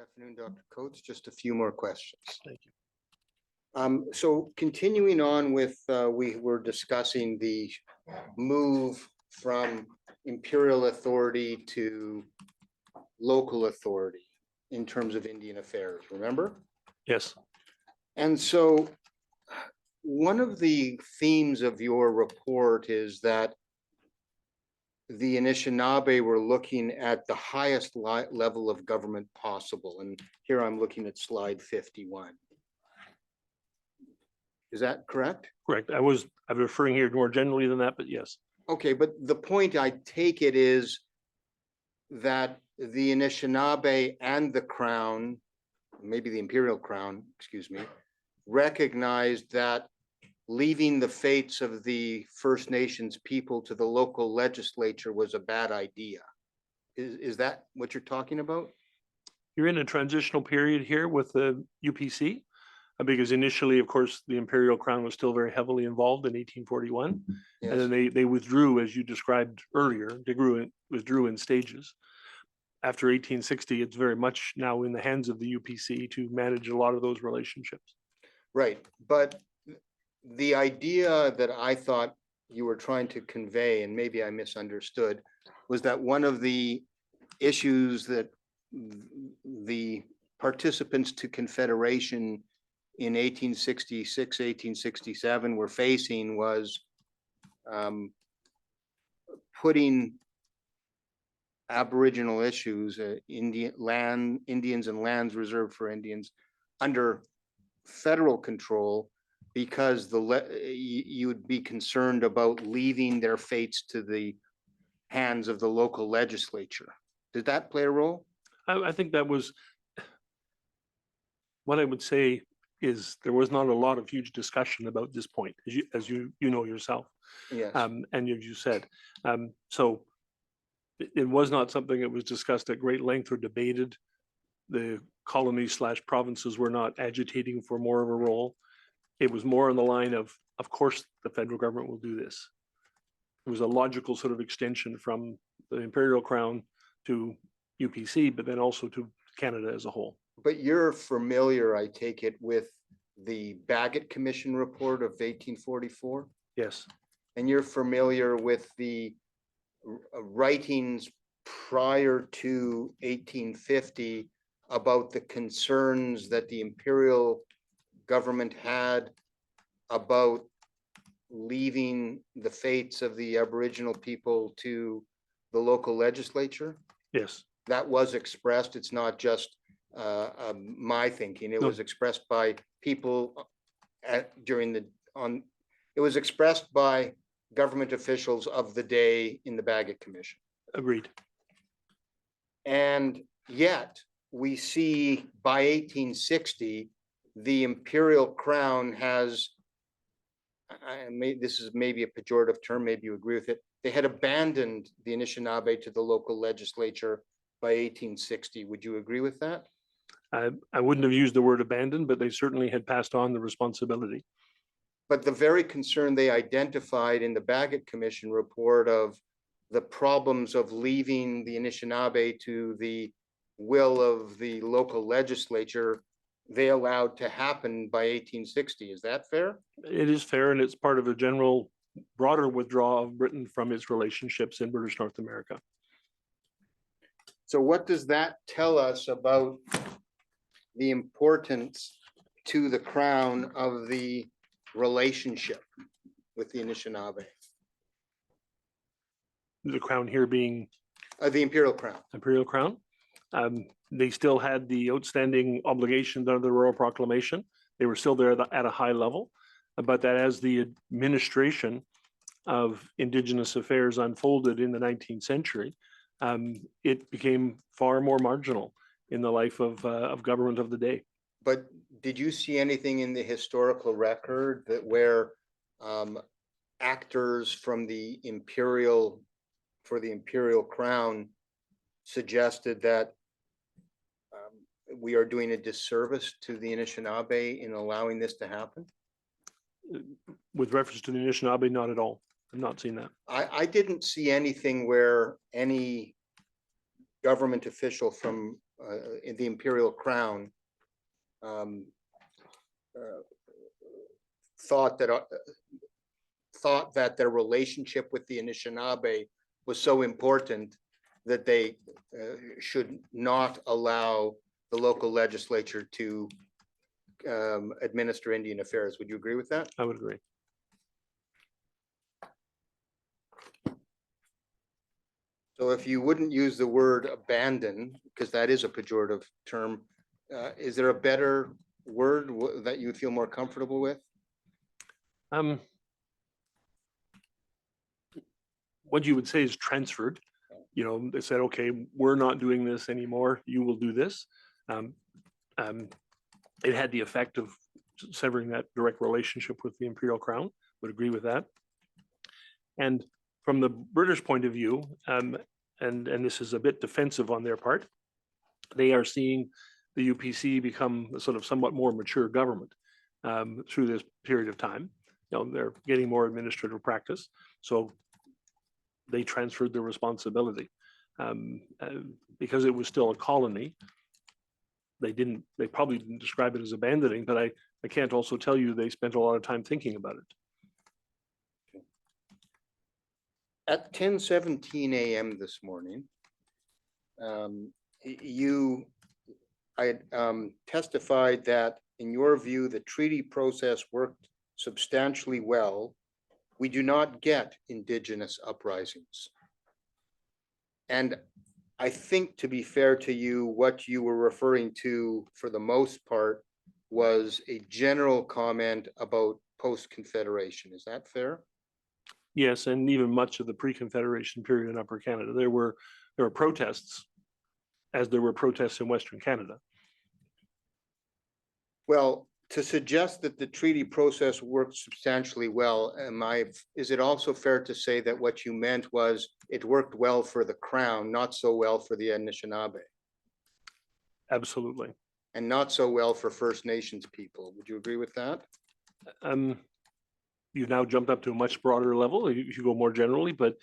afternoon, Dr. Coates. Just a few more questions. Thank you. So continuing on with, we were discussing the move from imperial authority to local authority in terms of Indian affairs, remember? Yes. And so one of the themes of your report is that the Anishinaabe were looking at the highest level of government possible. And here I'm looking at slide 51. Is that correct? Correct. I'm referring here more generally than that, but yes. Okay, but the point I take it is that the Anishinaabe and the Crown, maybe the Imperial Crown, excuse me, recognized that leaving the fates of the First Nations people to the local legislature was a bad idea. Is that what you're talking about? You're in a transitional period here with the UPC, because initially, of course, the Imperial Crown was still very heavily involved in 1841. Yes. And then they withdrew, as you described earlier, withdrew in stages. After 1860, it's very much now in the hands of the UPC to manage a lot of those relationships. Right, but the idea that I thought you were trying to convey, and maybe I misunderstood, was that one of the issues that the participants to Confederation in 1866, 1867 were facing was putting Aboriginal issues, Indians and lands reserved for Indians, under federal control, because you would be concerned about leaving their fates to the hands of the local legislature. Did that play a role? I think that was what I would say is there was not a lot of huge discussion about this point, as you know yourself. Yes. And as you said, so it was not something that was discussed at great length or debated. The colonies / provinces were not agitating for more of a role. It was more on the line of course, the federal government will do this. It was a logical sort of extension from the Imperial Crown to UPC, but then also to Canada as a whole. But you're familiar, I take it, with the Bagot Commission report of 1844? Yes. And you're familiar with the writings prior to 1850 about the concerns that the imperial government had about leaving the fates of the Aboriginal people to the local legislature? Yes. That was expressed. It's not just my thinking. It was expressed by people it was expressed by government officials of the day in the Bagot Commission. Agreed. And yet we see by 1860, the Imperial Crown has, this is maybe a pejorative term, maybe you agree with it, they had abandoned the Anishinaabe to the local legislature by 1860. Would you agree with that? I wouldn't have used the word abandoned, but they certainly had passed on the responsibility. But the very concern they identified in the Bagot Commission report of the problems of leaving the Anishinaabe to the will of the local legislature, they allowed to happen by 1860. Is that fair? It is fair, and it's part of a general broader withdrawal of Britain from its relationships in British North America. So what does that tell us about the importance to the Crown of the relationship with the Anishinaabe? The Crown here being? The Imperial Crown. Imperial Crown. They still had the outstanding obligations under the Royal Proclamation. They were still there at a high level, but that as the administration of Indigenous affairs unfolded in the 19th century, it became far more marginal in the life of government of the day. But did you see anything in the historical record that where actors from the Imperial Crown suggested that we are doing a disservice to the Anishinaabe in allowing this to happen? With reference to the Anishinaabe, not at all. I've not seen that. I didn't see anything where any government official from in the Imperial Crown um, uh, thought that their relationship with the Anishinaabe was so important that they should not allow the local legislature to administer Indian affairs. Would you agree with that? I would agree. So if you wouldn't use the word abandon, because that is a pejorative term, is there a better word that you would feel more comfortable with? What you would say is transferred. You know, they said, okay, we're not doing this anymore. You will do this. It had the effect of severing that direct relationship with the Imperial Crown. Would agree with that. And from the British point of view, and this is a bit defensive on their part, they are seeing the UPC become a sort of somewhat more mature government through this period of time. You know, they're getting more administrative practice, so they transferred the responsibility because it was still a colony. They probably didn't describe it as abandoning, but I can't also tell you they spent a lot of time thinking about it. At 10:17 a.m. this morning, you testified that in your view, the treaty process worked substantially well. We do not get Indigenous uprisings. And I think, to be fair to you, what you were referring to for the most part was a general comment about post-Confederation. Is that fair? Yes, and even much of the pre-Confederation period in Upper Canada, there were protests, as there were protests in Western Canada. Well, to suggest that the treaty process worked substantially well, is it also fair to say that what you meant was it worked well for the Crown, not so well for the Anishinaabe? Absolutely. And not so well for First Nations people. Would you agree with that? You've now jumped up to a much broader level if you go more generally, but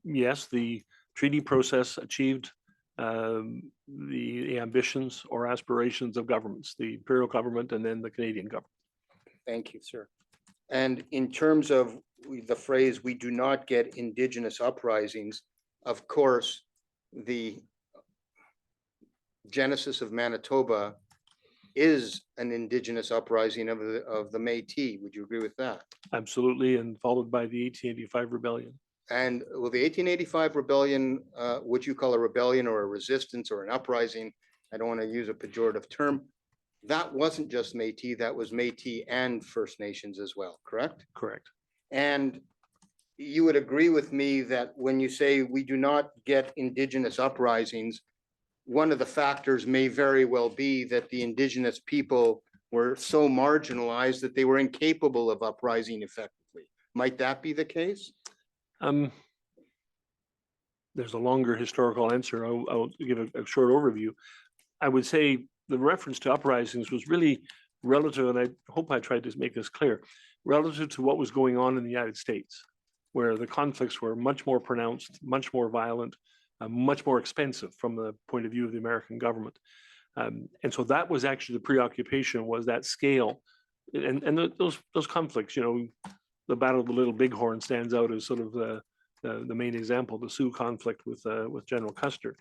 yes, the treaty process achieved the ambitions or aspirations of governments, the Imperial government and then the Canadian government. Thank you, sir. And in terms of the phrase, we do not get Indigenous uprisings, of course, the genesis of Manitoba is an Indigenous uprising of the Métis. Would you agree with that? Absolutely, and followed by the 1885 rebellion. And well, the 1885 rebellion, would you call a rebellion or a resistance or an uprising? I don't want to use a pejorative term. That wasn't just Métis, that was Métis and First Nations as well, correct? Correct. And you would agree with me that when you say we do not get Indigenous uprisings, one of the factors may very well be that the Indigenous people were so marginalized that they were incapable of uprising effectively. Might that be the case? There's a longer historical answer. I'll give a short overview. I would say the reference to uprisings was really relative, and I hope I tried to make this clear, relative to what was going on in the United States, where the conflicts were much more pronounced, much more violent, much more expensive from the point of view of the American government. And so that was actually the preoccupation, was that scale. And those conflicts, you know, the Battle of the Little Bighorn stands out as sort of the main example, the Sioux conflict with General Custer.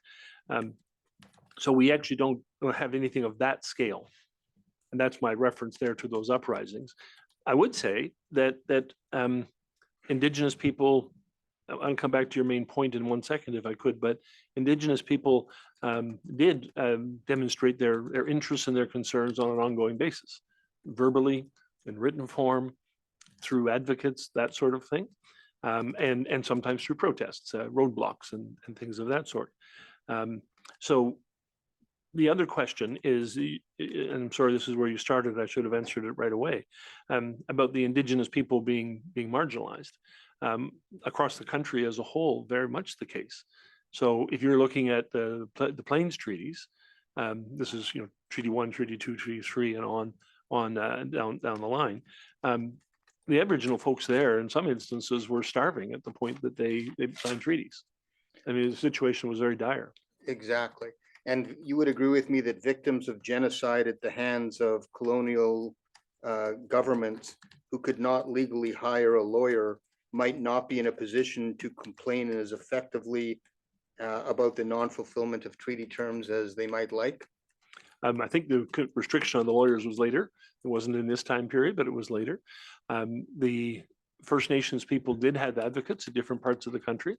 So we actually don't have anything of that scale. And that's my reference there to those uprisings. I would say that Indigenous people, I'll come back to your main point in 1 second if I could, but Indigenous people did demonstrate their interests and their concerns on an ongoing basis, verbally, in written form, through advocates, that sort of thing, and sometimes through protests, roadblocks and things of that sort. So the other question is, and I'm sorry, this is where you started, I should have answered it right away, about the Indigenous people being marginalized. Across the country as a whole, very much the case. So if you're looking at the Plains treaties, this is, you know, Treaty 1, Treaty 2, Treaty 3, and on down the line. The Aboriginal folks there, in some instances, were starving at the point that they signed treaties. I mean, the situation was very dire. Exactly. And you would agree with me that victims of genocide at the hands of colonial governments who could not legally hire a lawyer might not be in a position to complain as effectively about the non-fulfillment of treaty terms as they might like? I think the restriction on the lawyers was later. It wasn't in this time period, but it was later. The First Nations people did have advocates in different parts of the country.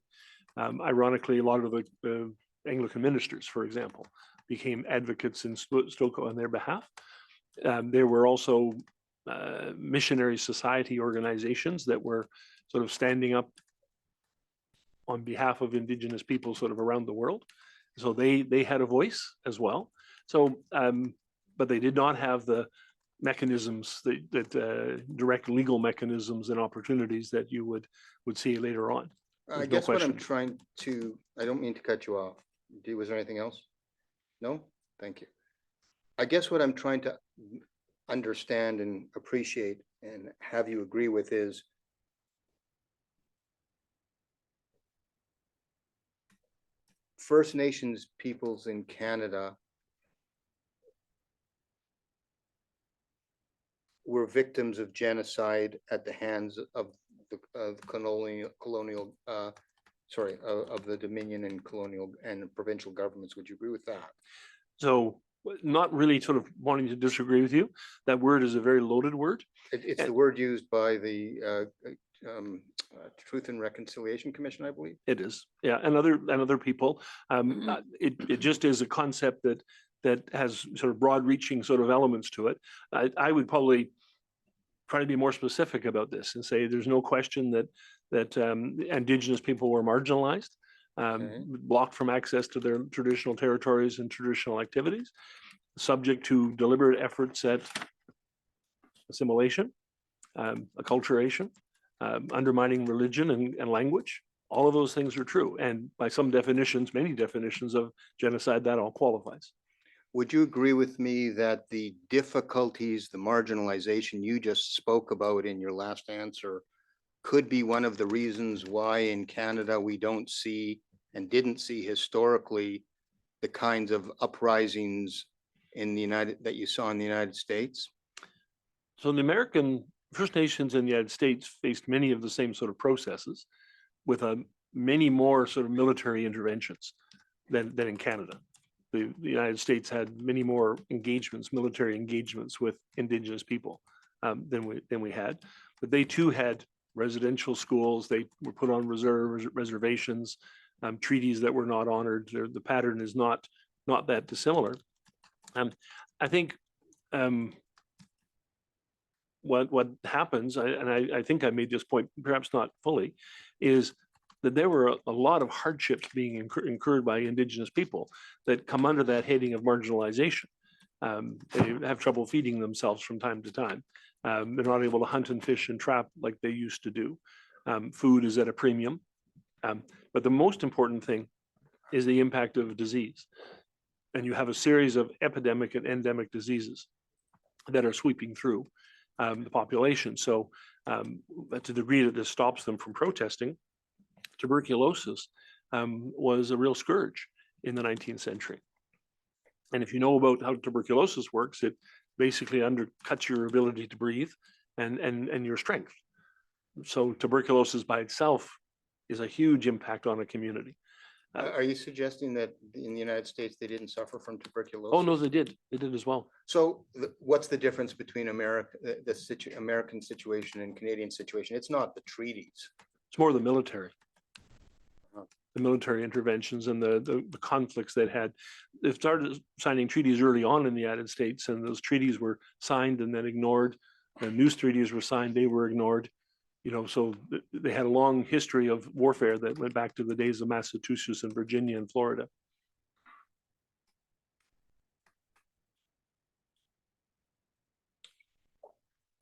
Ironically, a lot of the Anglican ministers, for example, became advocates in Stokoe on their behalf. There were also missionary society organizations that were sort of standing up on behalf of Indigenous people sort of around the world. So they had a voice as well. So, but they did not have the mechanisms that direct legal mechanisms and opportunities that you would see later on. I There's no guess what I'm question. trying to, I don't mean to cut you off. Was there anything else? No? Thank you. I guess what I'm trying to understand and appreciate and have you agree with is First Nations peoples in Canada were victims of genocide at the hands of the colonial of the Dominion and colonial and provincial governments. Would you agree with that? So not really sort of wanting to disagree with you. That word is a very loaded word. It's the word used by the Truth and Reconciliation Commission, I believe. It is, yeah, and other people. It just is a concept that has sort of broad-reaching sort of elements to it. I would probably try to be more specific about this and say there's no question that Indigenous people were marginalized, blocked from access to their traditional territories and traditional activities, subject to deliberate efforts at assimilation, acculturation, undermining religion and language. All of those things are true. And by some definitions, many definitions of genocide, that all qualifies. Would you agree with me that the difficulties, the marginalization you just spoke about in your last answer could be one of the reasons why in Canada we don't see and didn't see historically the kinds of uprisings in the that you saw in the United States? So the American First Nations in the United States faced many of the same sort of processes with many more sort of military interventions than in Canada. The United States had many more engagements, military engagements with Indigenous people than we had. But they too had residential schools. They were put on reservations, treaties that were not honored. The pattern is not that dissimilar. I think what happens, and I think I made this point perhaps not fully, is that there were a lot of hardships being incurred by Indigenous people that come under that heading of marginalization. They have trouble feeding themselves from time to time. They're not able to hunt and fish and trap like they used to do. Food is at a premium. But the most important thing is the impact of disease. And you have a series of epidemic and endemic diseases that are sweeping through the population. So to the degree that this stops them from protesting, tuberculosis was a real scourge in the 19th century. And if you know about how tuberculosis works, it basically undercuts your ability to breathe and your strength. So tuberculosis by itself is a huge impact on a community. Are you suggesting that in the United States they didn't suffer from tuberculosis? Oh no, they did. They did as well. So what's the difference between American situation and Canadian situation? It's not the treaties. It's more the military. The military interventions and the conflicts that had. They started signing treaties early on in the United States, and those treaties were signed and then ignored. And news treaties were signed, they were ignored. You know, so they had a long history of warfare that went back to the days of Massachusetts and Virginia and Florida.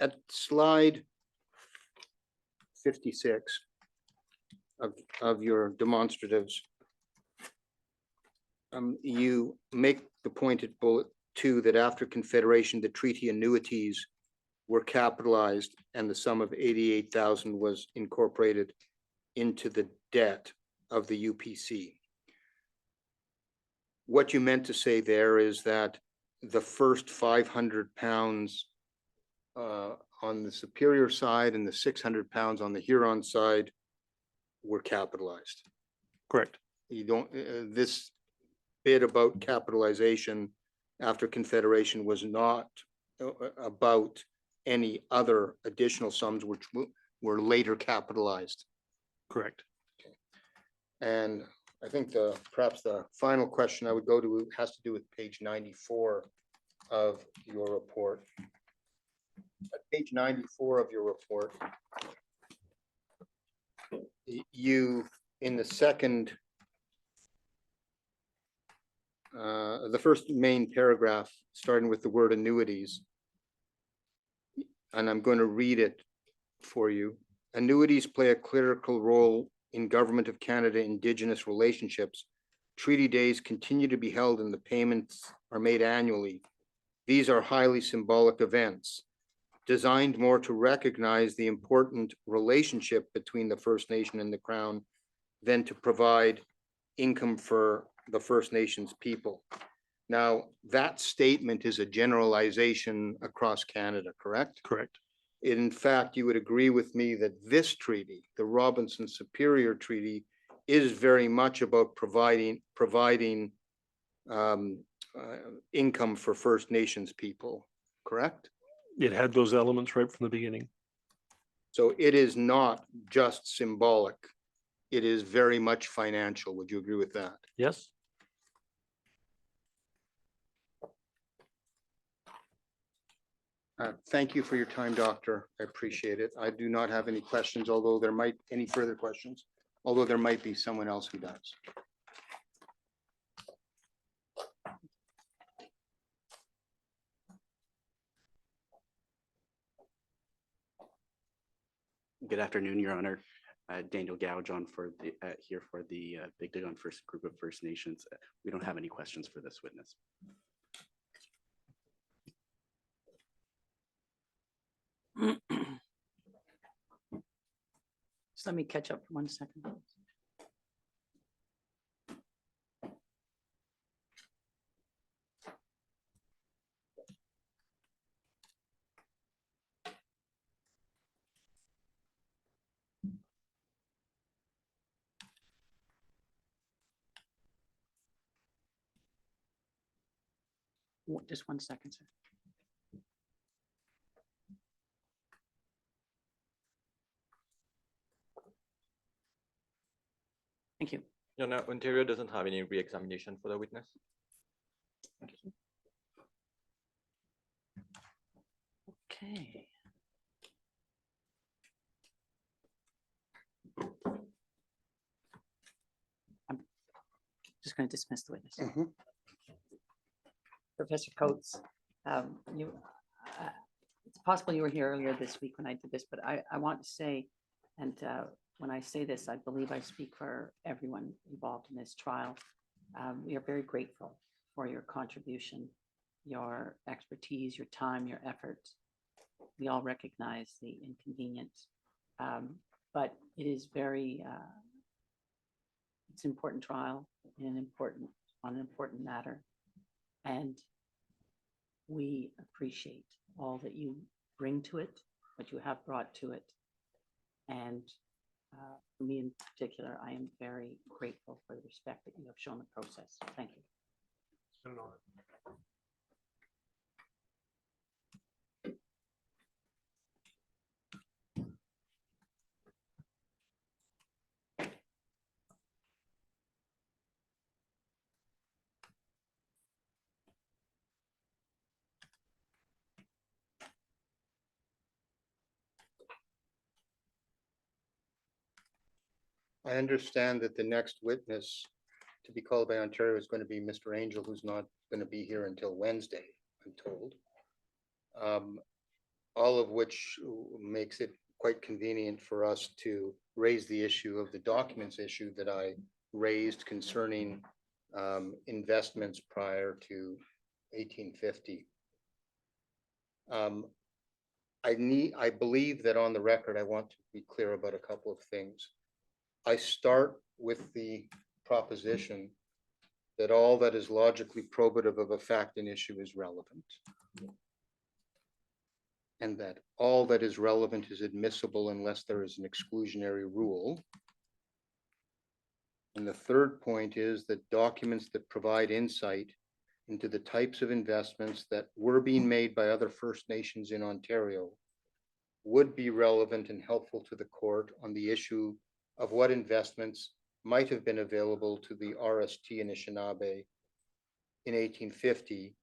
At slide 56 of your demonstratives, you make the point at bullet 2 that after Confederation, the treaty annuities were capitalized and the sum of 88,000 was incorporated into the debt of the UPC. what you meant to say there is that the first 500 pounds on the Superior side and the 600 pounds on the Huron side were capitalized. Correct. You don't, this bit about capitalization after Confederation was not about any other additional sums which were later capitalized. Correct. And I think perhaps the final question I would go to has to do with page 94 of your report. At page 94 of your report, you, in the second, the first main paragraph, starting with the word annuities, and I'm going to read it for you. Annuities play a critical role in Government of Canada Indigenous relationships. Treaty days continue to be held and the payments are made annually. These are highly symbolic events designed more to recognize the important relationship between the First Nation and the Crown than to provide income for the First Nations people. Now, that statement is a generalization across Canada, correct? Correct. In fact, you would agree with me that this treaty, the Robinson Superior Treaty, is very much about providing income for First Nations people, correct? It had those elements right from the beginning. So it is not just symbolic. It is very much financial. Would you agree with that? Yes. Thank you for your time, Doctor. I appreciate it. I do not have any questions, although there might any further questions, although there might be someone else who does. Good afternoon, Your Honor. Daniel Gouge on for the here for the Big Dig on First Group of First Nations. We don't have any questions for this witness. Just let me catch up for 1 second. Just 1 second, sir. Thank you. No, no, Ontario doesn't have any re-examination for the witness. Okay. I'm just going to dismiss the witness. Professor Coates, it's possible you were here earlier this week when I did this, but I want to say, and when I say this, I believe I speak for everyone involved in this trial. We are very grateful for your contribution, your expertise, your time, your effort. We all recognize the inconvenience, but it is very, it's an important trial on an important matter. And we appreciate all that you bring to it, what you have brought to it. And for me in particular, I am very grateful for the respect that you have shown the process. Thank you. It's been an honor. I understand that the next witness to be called by Ontario is going to be Mr. Angel, who's not going to be here until Wednesday, I'm told. All of which makes it quite convenient for us to raise the issue of the documents issue that I raised concerning investments prior to 1850. I believe that on the record, I want to be clear about a couple of things. I start with the proposition that all that is logically probative of a fact and issue is relevant, and that all that is relevant is admissible unless there is an exclusionary rule. And the third point is that documents that provide insight into the types of investments that were being made by other First Nations in Ontario would be relevant and helpful to the court on the issue of what investments might have been available to the RST Anishinaabe in 1850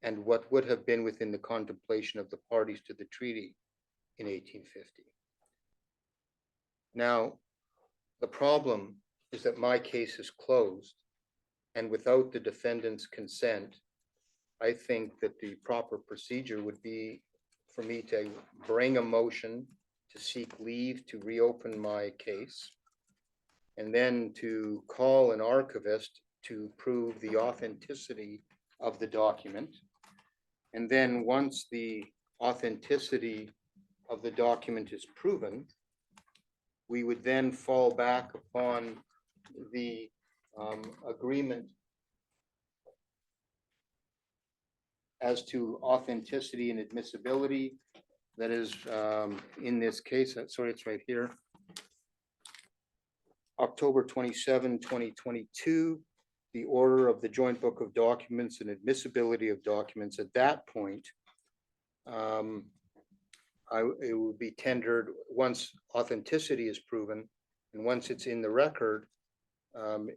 and what would have been within the contemplation of the parties to the treaty in 1850. Now, the problem is that my case is closed, and without the defendant's consent, I think that the proper procedure would be for me to bring a motion to seek leave to reopen my case, and then to call an archivist to prove the authenticity of the document. And then once the authenticity of the document is proven, we would then fall back upon the agreement as to authenticity and admissibility. That is, in this case, sorry, it's right here. October 27, 2022, the order of the Joint Book of Documents and admissibility of documents. At that point, it would be tendered once authenticity is proven, and once it's in the record,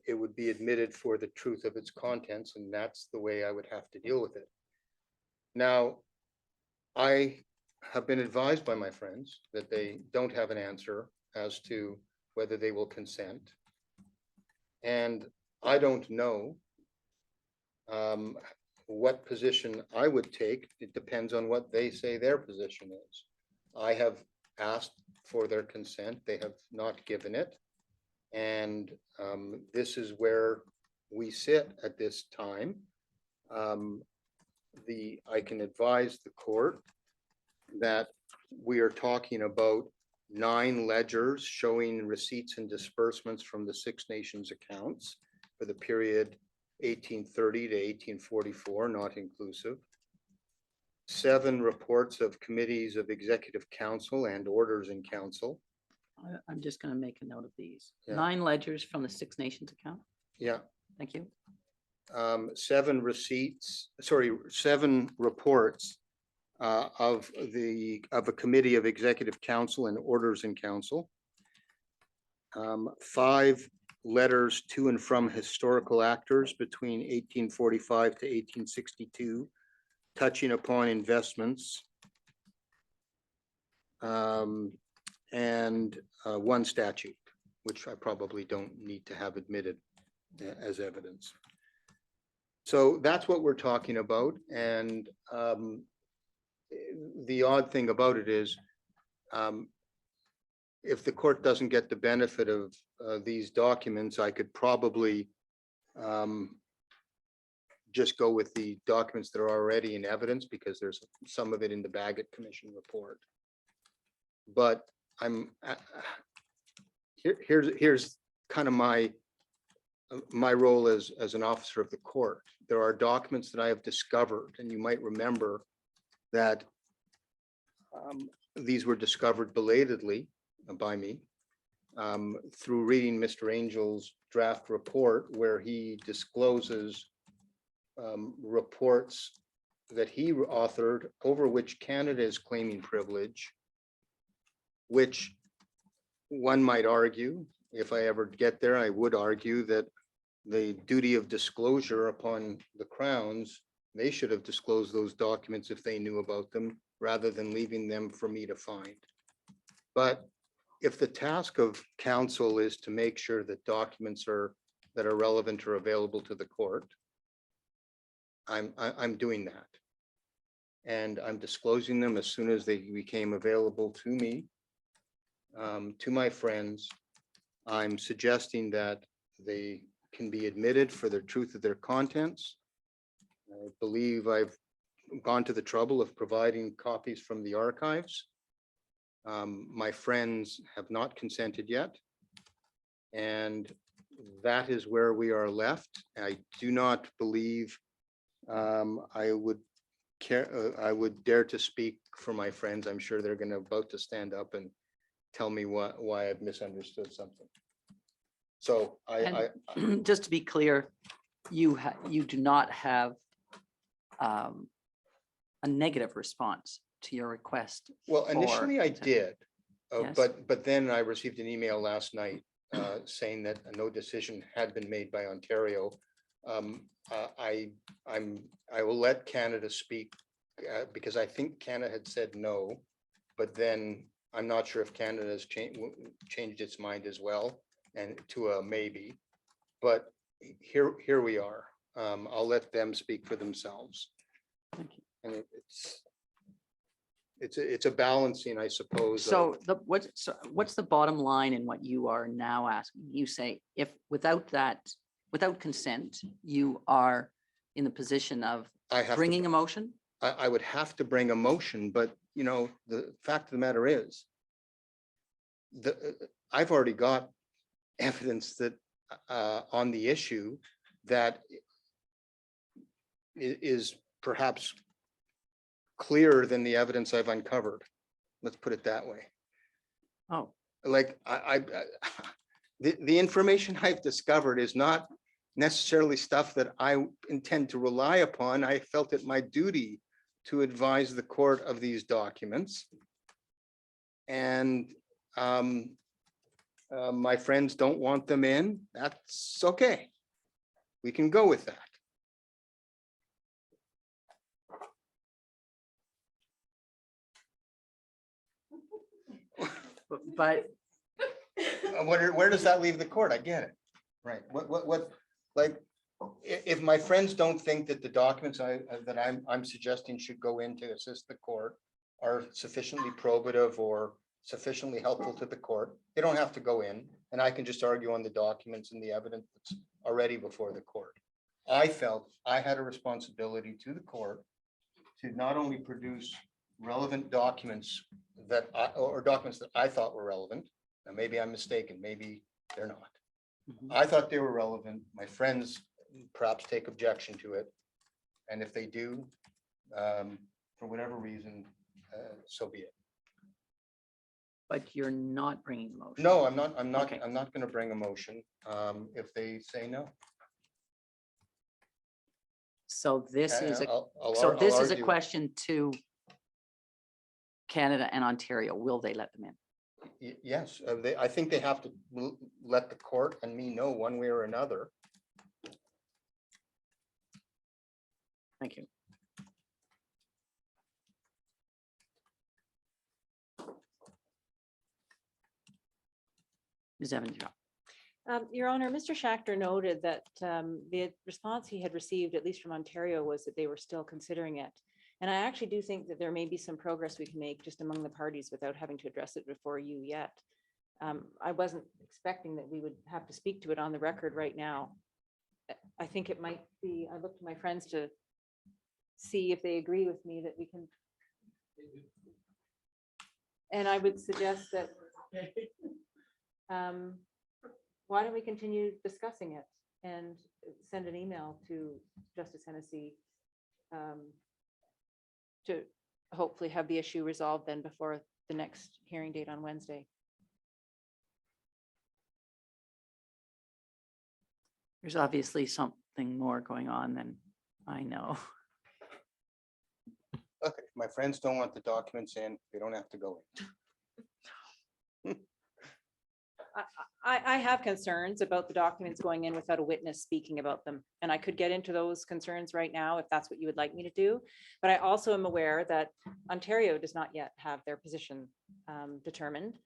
it would be admitted for the truth of its contents, and that's the way I would have to deal with it. Now, I have been advised by my friends that they don't have an answer as to whether they will consent. And I don't know what position I would take. It depends on what they say their position is. I have asked for their consent. They have not given it. And this is where we sit at this time. I can advise the court that we are talking about 9 ledgers showing receipts and disbursements from the Six Nations accounts for the period 1830 to 1844, not inclusive. 7 reports of committees of executive council and orders in council. I'm just going to make a note of these. Yeah. 9 ledgers from the Six Nations account. Yeah. Thank you. 7 reports of a committee of executive council and orders in council. 5 letters to and from historical actors between 1845 to 1862, touching upon investments. And 1 statute, which I probably don't need to have admitted as evidence. So that's what we're talking about. And the odd thing about it is, if the court doesn't get the benefit of these documents, I could probably just go with the documents that are already in evidence, because there's some of it in the Bagot Commission report. But here's kind of my role as an officer of the court. There are documents that I have discovered, and you might remember that these were discovered belatedly by me through reading Mr. Angel's draft report, where he discloses reports that he authored over which Canada is claiming privilege, which one might argue, if I ever get there, I would argue that the duty of disclosure upon the Crowns, they should have disclosed those documents if they knew about them, rather than leaving them for me to find. But if the task of counsel is to make sure that documents that are relevant are available to the court, I'm doing that. And I'm disclosing them as soon as they became available to me, to my friends. I'm suggesting that they can be admitted for the truth of their contents. I believe I've gone to the trouble of providing copies from the archives. My friends have not consented yet. And that is where we are left. I do not believe I would I would dare to speak for my friends. I'm sure they're gonna about to stand up and tell me why I've misunderstood something. So I Just to be clear, you do not have a negative response to your request. well, initially I for- did, Yes. but then I received an email last night saying that no decision had been made by Ontario. I will let Canada speak because I think Canada had said no, but then I'm not sure if Canada has changed its mind as well and to a maybe. But here we are. I'll let them speak for themselves. Thank you. And it's a balancing, I suppose. So what's the bottom line in what you are now asking? You say if without consent, you are in the position of I have to bringing a motion? I would have to bring a motion, but you know, the fact of the matter is I've already got evidence that on the issue that is perhaps clearer than the evidence I've uncovered. Let's put it that way. Oh, Like the information I've discovered is not necessarily stuff that I intend to rely upon. I felt it my duty to advise the court of these documents. And my friends don't want them in. That's okay. We can go with that. but Where does that leave the court? I get it. Right. What, like, if my friends don't think that the documents that I'm suggesting should go in to assist the court are sufficiently probative or sufficiently helpful to the court, they don't have to go in, and I can just argue on the documents and the evidence that's already before the court. I felt I had a responsibility to the court to not only produce relevant documents or documents that I thought were relevant. Now, maybe I'm mistaken, maybe they're not. I thought they were relevant. My friends perhaps take objection to it. And if they do, for whatever reason, so be it. you're not bringing the motion. No, I'm not Okay. going to bring a motion if they say no. So this is a I'll this is a argue. question to Canada and Ontario. Will they let them in? Yes, I think they have to let the court and me know one way or another. Thank you. Ms. Evans, you're up. Your Honor, Mr. Schachter noted that the response he had received, at least from Ontario, was that they were still considering it. And I actually do think that there may be some progress we can make just among the parties without having to address it before you yet. I wasn't expecting that we would have to speak to it on the record right now. I think it might be, I look to my friends to see if they agree with me that we can. And I would suggest that why don't we continue discussing it and send an email to Justice Hennessy to hopefully have the issue resolved then before the next hearing date on Wednesday. There's obviously something more going on than I know. Look, if my friends don't want the documents in, they don't have to go in. I have concerns about the documents going in without a witness speaking about them. And I could get into those concerns right now if that's what you would like me to do. But I also am aware that Ontario does not yet have their position determined.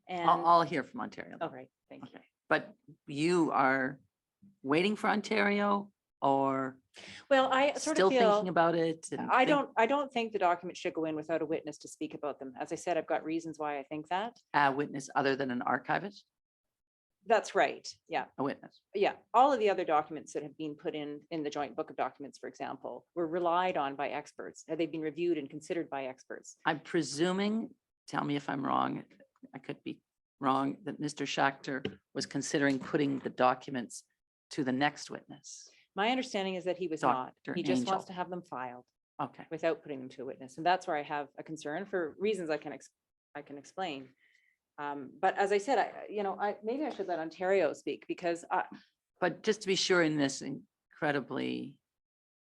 And, I'll hear from Ontario. all right, thank you. Okay, but you are waiting for Ontario or Well, I sort still of feel. thinking about it? and I think- don't think the document should go in without a witness to speak about them. As I said, I've got reasons why I think that. A witness other than an archivist, That's right. Yeah. a witness. Yeah. All of the other documents that have been put in the joint book of documents, for example, were relied on by experts. They've been reviewed and considered by experts. I'm presuming, tell me if I'm wrong, I could be wrong, that Mr. Schachter was considering putting the documents to the next witness. My understanding is that he was not. Dr. He just wants Angel. to have them filed Okay, without putting them to a witness. And that's where I have a concern for reasons I can explain. But as I said, maybe I should let Ontario speak because but just to be sure, in this incredibly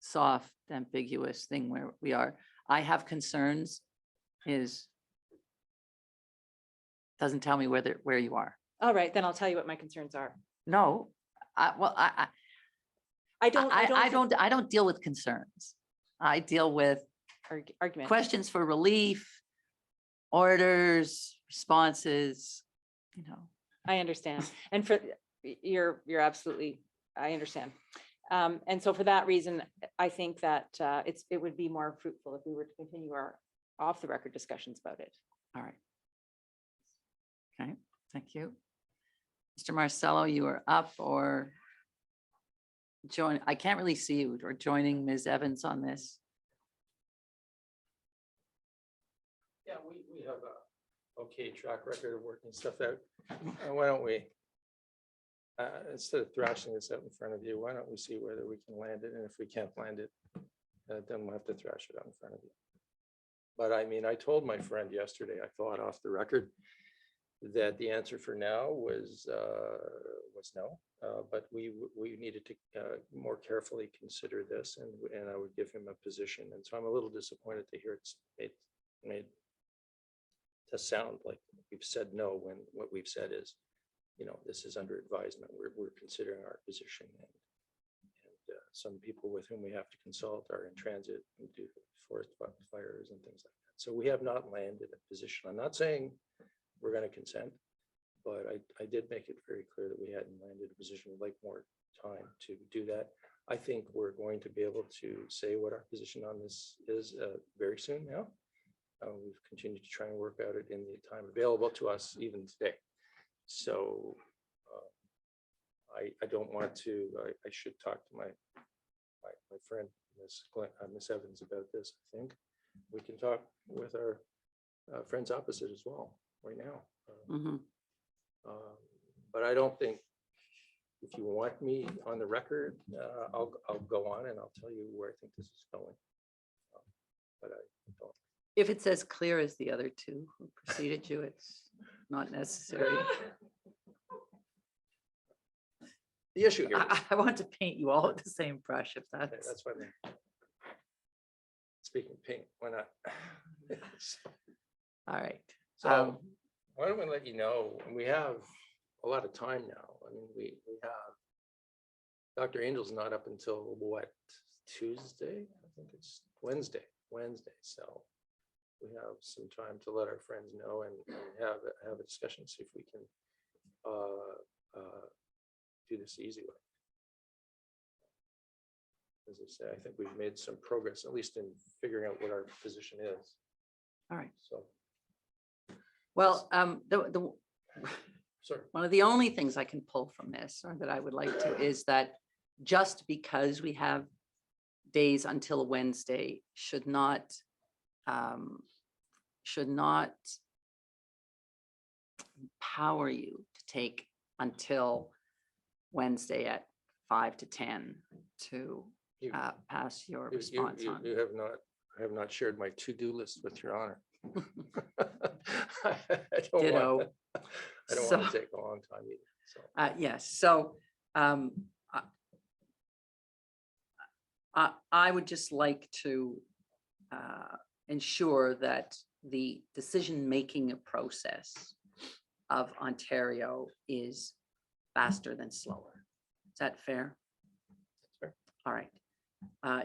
soft, ambiguous thing where we are, I have concerns is doesn't tell me where you are. all right, then I'll tell you what my concerns are. No, I don't deal with concerns. I deal with Argument. questions for relief, orders, responses, I understand. And you're absolutely, I understand. And so for that reason, I think that it would be more fruitful if we were to continue our off the record discussions about it. All right. Okay, thank you. Mr. Marcello, you are up or join, I can't really see you, or joining Ms. Evans on this. Yeah, we have a okay track record of working stuff out. Why don't we, instead of thrashing this out in front of you, why don't we see whether we can land it? And if we can't land it, then we'll have to thrash it out in front of you. But I mean, I told my friend yesterday, I thought off the record, that the answer for now was no, but we needed to more carefully consider this, and I would give him a position. And so I'm a little disappointed to hear it's made to sound like we've said no, when what we've said is, this is under advisement. We're considering our position, and some people with whom we have to consult are in transit and do forest fires and things like that. So we have not landed a position. I'm not saying we're going to consent, but I did make it very clear that we hadn't landed a position. We'd like more time to do that. I think we're going to be able to say what our position on this is very soon now. We've continued to try and work out it in the time available to us even today. So I don't want to, I should talk to my friend, Miss Evans, about this. I think we can talk with our friends opposite as well right now. But I don't think, if you want me on the record, I'll go on and I'll tell you where I think this is going. But I don't. If it's as clear as the other two who preceded you, it's not necessary. The issue here, I want to paint you all with the same brush, if that's. that's what I mean. Speaking of pink, why not? All right. So why don't we let you know, and we have a lot of time now. I mean, we have, Dr. Angel's not up until what, Tuesday? I think it's Wednesday. So we have some time to let our friends know and have a discussion, see if we can do this the easy way. As I say, I think we've made some progress, at least in figuring out what our position is. All right. So, Well, sorry. one of the only things I can pull from this, or that I would like to, is that just because we have days until Wednesday should not empower you to take until Wednesday at 5 to 10 to pass your response on. You have not shared my to-do list with Your Honor. I Ditto. don't want to take a long time either. So. Yes, so I would just like to ensure that the decision-making process of Ontario is faster than slower. Is that fair? That's fair. All right.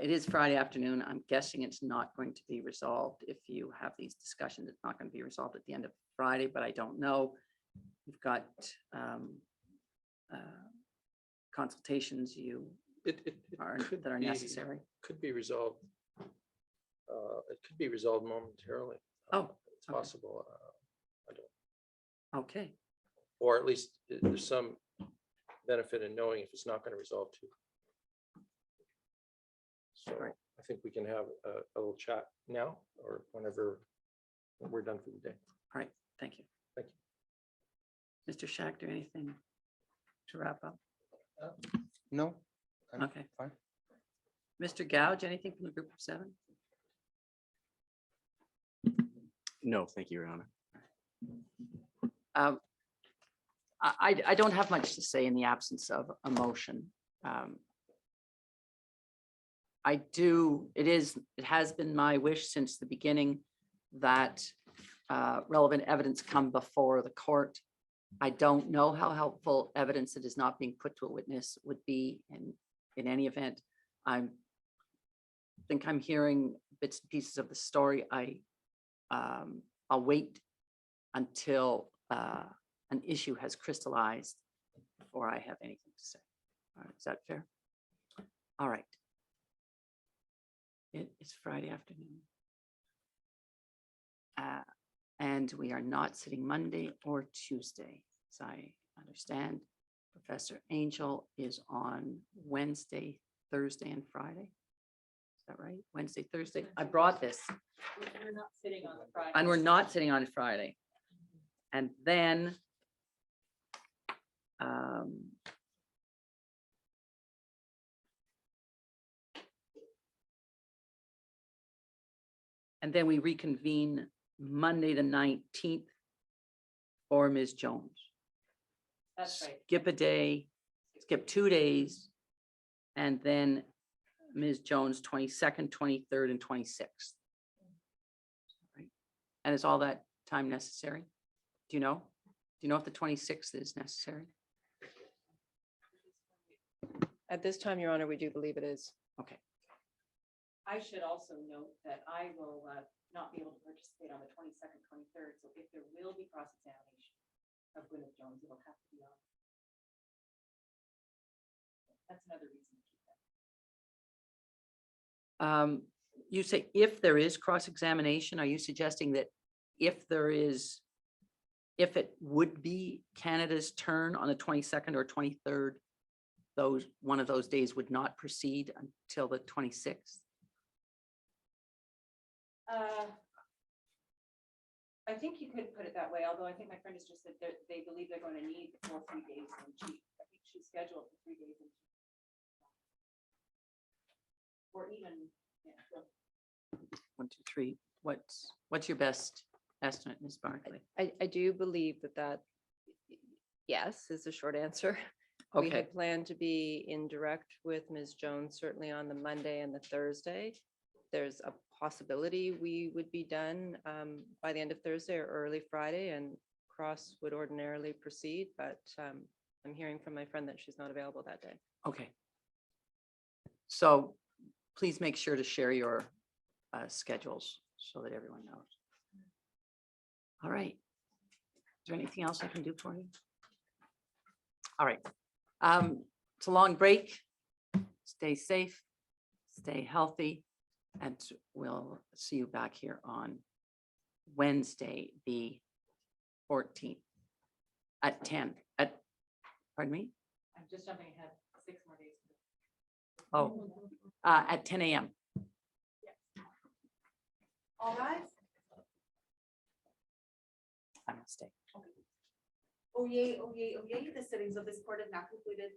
It is Friday afternoon. I'm guessing it's not going to be resolved. If you have these discussions, it's not going to be resolved at the end of Friday, but I don't know. We've got consultations that are necessary. Could be resolved. It could be resolved momentarily. Oh, it's okay. possible. I don't. Okay. Or at least there's some benefit in knowing if it's not going to resolve too. So Right. I think we can have a little chat now or whenever we're done for the day. All right. Thank you. Thank you. Mr. Schachter, anything to wrap up? No? I'm Okay. fine. Mr. Gouge, anything from the group of 7? No, thank you, Your Honor. I don't have much to say in the absence of a motion. It has been my wish since the beginning that relevant evidence come before the court. I don't know how helpful evidence that is not being put to a witness would be in any event. I think I'm hearing bits and pieces of the story. I'll wait until an issue has crystallized before I have anything to say. All right, is that fair? All right. It is Friday afternoon. And we are not sitting Monday or Tuesday, as I understand. Professor Angel is on Wednesday, Thursday, and Friday. Is that right? Wednesday, Thursday. I brought this. We're not sitting on the Friday. And we're not sitting on Friday. And then we reconvene Monday, the 19th for Ms. Jones. That's right. Skip a day, skip 2 days, and then Ms. Jones 22nd, 23rd, and 26th. Right. And is all that time necessary? Do you know? Do you know if the 26th is necessary? At this time, Your Honor, we do believe it is. Okay. I should also note that I will not be able to participate on the 22nd, 23rd. So if there will be cross-examination of Gwyneth Jones, it'll have to be on. That's another reason to keep that. You say if there is cross-examination, are you suggesting that if it would be Canada's turn on the 22nd or 23rd, one of those days would not proceed until the 26th? I think you could put it that way, although I think my friend has just said that they believe they're going to need the full 3 days. And I think she's scheduled for 3 days. Or even, yeah. So 1, 2, 3. What's your best estimate, Ms. Barclay? I do believe that yes is the short answer. We Okay, had planned to be in direct with Ms. Jones, certainly on the Monday and the Thursday. There's a possibility we would be done by the end of Thursday or early Friday, and cross would ordinarily proceed, but I'm hearing from my friend that she's not available that day. okay. So please make sure to share your schedules so that everyone knows. All right. Is there anything else I can do for you? All right. It's a long break. Stay safe, stay healthy, and we'll see you back here on Wednesday, the 14th at 10. Pardon me? I'm just jumping ahead 6 more days. Oh, at 10 a.m. All right. I mistake. Oh yay, oh yay, oh yay, the sittings of this court have now concluded.